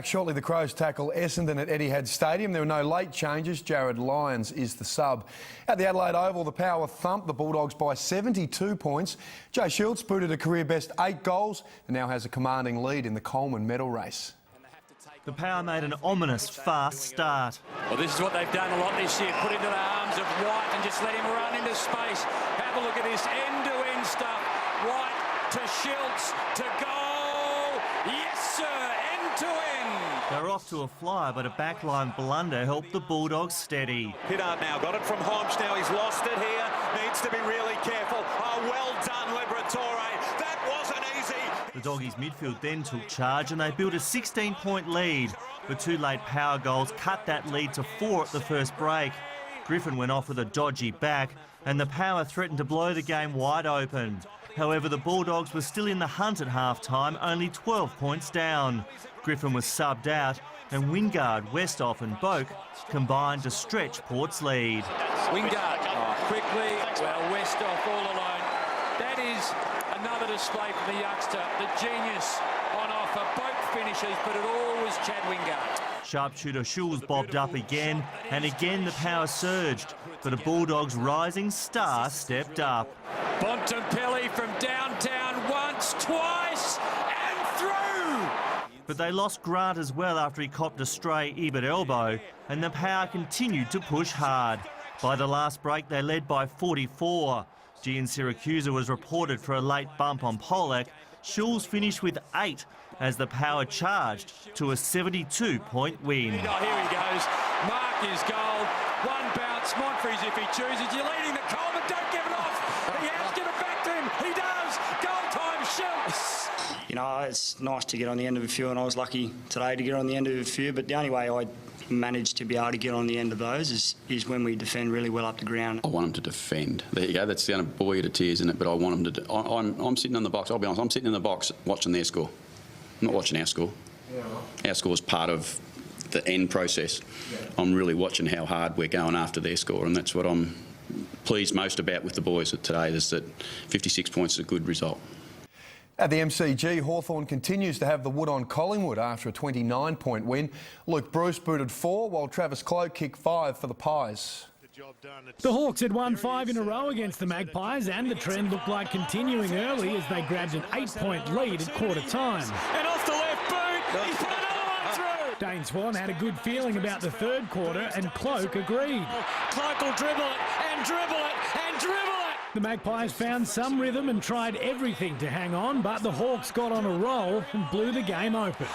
Shortly, the Crows tackle Essendon at Etihad Stadium. There were no late changes. Jared Lyons is the sub. At the Adelaide Oval, the Power thumped the Bulldogs by 72 points. Jay Shields booted a career-best 8 goals and now has a commanding lead in the Coleman medal race. The Power made an ominous fast start. Well, this is what they've done a lot this year, put into the arms of White and just let him run into space. Have a look at this end-to-end stuff. White to Shields to goal. Yes, sir, end-to-end. They're off to a flyer, but a backline blunder helped the Bulldogs steady. Hiddart now got it from Holmes. Now he's lost it here. Needs to be really careful. Oh, well done, Liberatore. That wasn't easy. The Doggies midfield then took charge and they built a 16-point lead. The 2 late Power goals cut that lead to 4 at the first break. Griffin went off with a dodgy back and the Power threatened to blow the game wide open. However, the Bulldogs were still in the hunt at half-time, only 12 points down. Griffin was subbed out and Wingard, Westhoff and Boak combined to stretch Port's lead. Wingard quickly, well, Westhoff all alone. That is another display from the youngster, the genius on offer. Both finishes, but it all was Chad Wingard. Sharpshooter Schulz bobbed up again, and again the Power surged, but a Bulldogs rising star stepped up. Bontempelli from downtown once, twice, and through! But they lost Grant as well after he copped a stray Ebert elbow, and the Power continued to push hard. By the last break, they led by 44. Gian Siracusa was reported for a late bump on Polak. Schulz finished with 8 as the Power charged to a 72-point win. Oh, here he goes. Mark his goal. One bounce. Montfries, if he chooses. You're leading the Coleman. Don't give it off. He has to give it back to him. He does. Goal time, Schulz. You know, it's nice to get on the end of a few, and I was lucky today to get on the end of a few, but the only way I managed to be able to get on the end of those is when we defend really well up the ground. I want them to defend. There you go. That's going to bore you to tears, isn't it? But I want them to. I'm sitting in the box. I'll be honest. I'm sitting in the box watching their score. I'm not watching our score. Our score is part of the end process. I'm really watching how hard we're going after their score, and that's what I'm pleased most about with the boys today, is that 56 points is a good result. At the MCG, Hawthorn continues to have the wood on Collingwood after a 29-point win. Luke Bruce booted 4, while Travis Cloke kicked 5 for the Pies. The Hawks had won 5 in a row against the Magpies, and the trend looked like continuing early as they grabbed an 8-point lead at quarter time. And off the left boot, he's put another one through. Dane Swan had a good feeling about the third quarter, and Cloke agreed. Cloke will dribble it and dribble it and dribble it. The Magpies found some rhythm and tried everything to hang on, but the Hawks got on a roll and blew the game open.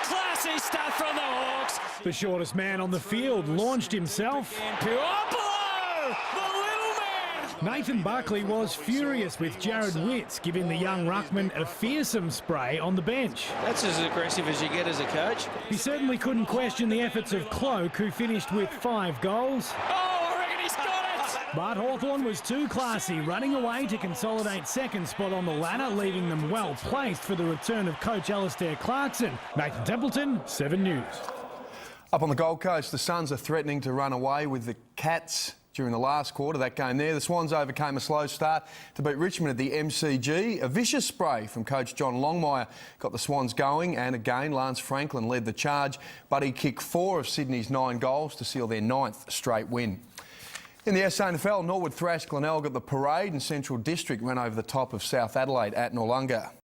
Classy stuff from the Hawks. The shortest man on the field launched himself. Puopolo, the little man. Nathan Buckley was furious with Jared Witts, giving the young ruckman a fearsome spray on the bench. That's as aggressive as you get as a coach. He certainly couldn't question the efforts of Cloke, who finished with 5 goals. Oh, I reckon he's got it. But Hawthorn was too classy, running away to consolidate second spot on the ladder, leaving them well placed for the return of coach Alistair Clarkson. Nathan Templeton, 7 News. Up on the Gold Coast, the Suns are threatening to run away with the Cats during the last quarter. That game there, the Swans overcame a slow start to beat Richmond at the MCG. A vicious spray from coach John Longmire got the Swans going, and again Lance Franklin led the charge, but he kicked 4 of Sydney's 9 goals to seal their 9th straight win. In the SANFL, Norwood thrashed Glenelg at the Parade, and Central District ran over the top of South Adelaide at Noarlunga.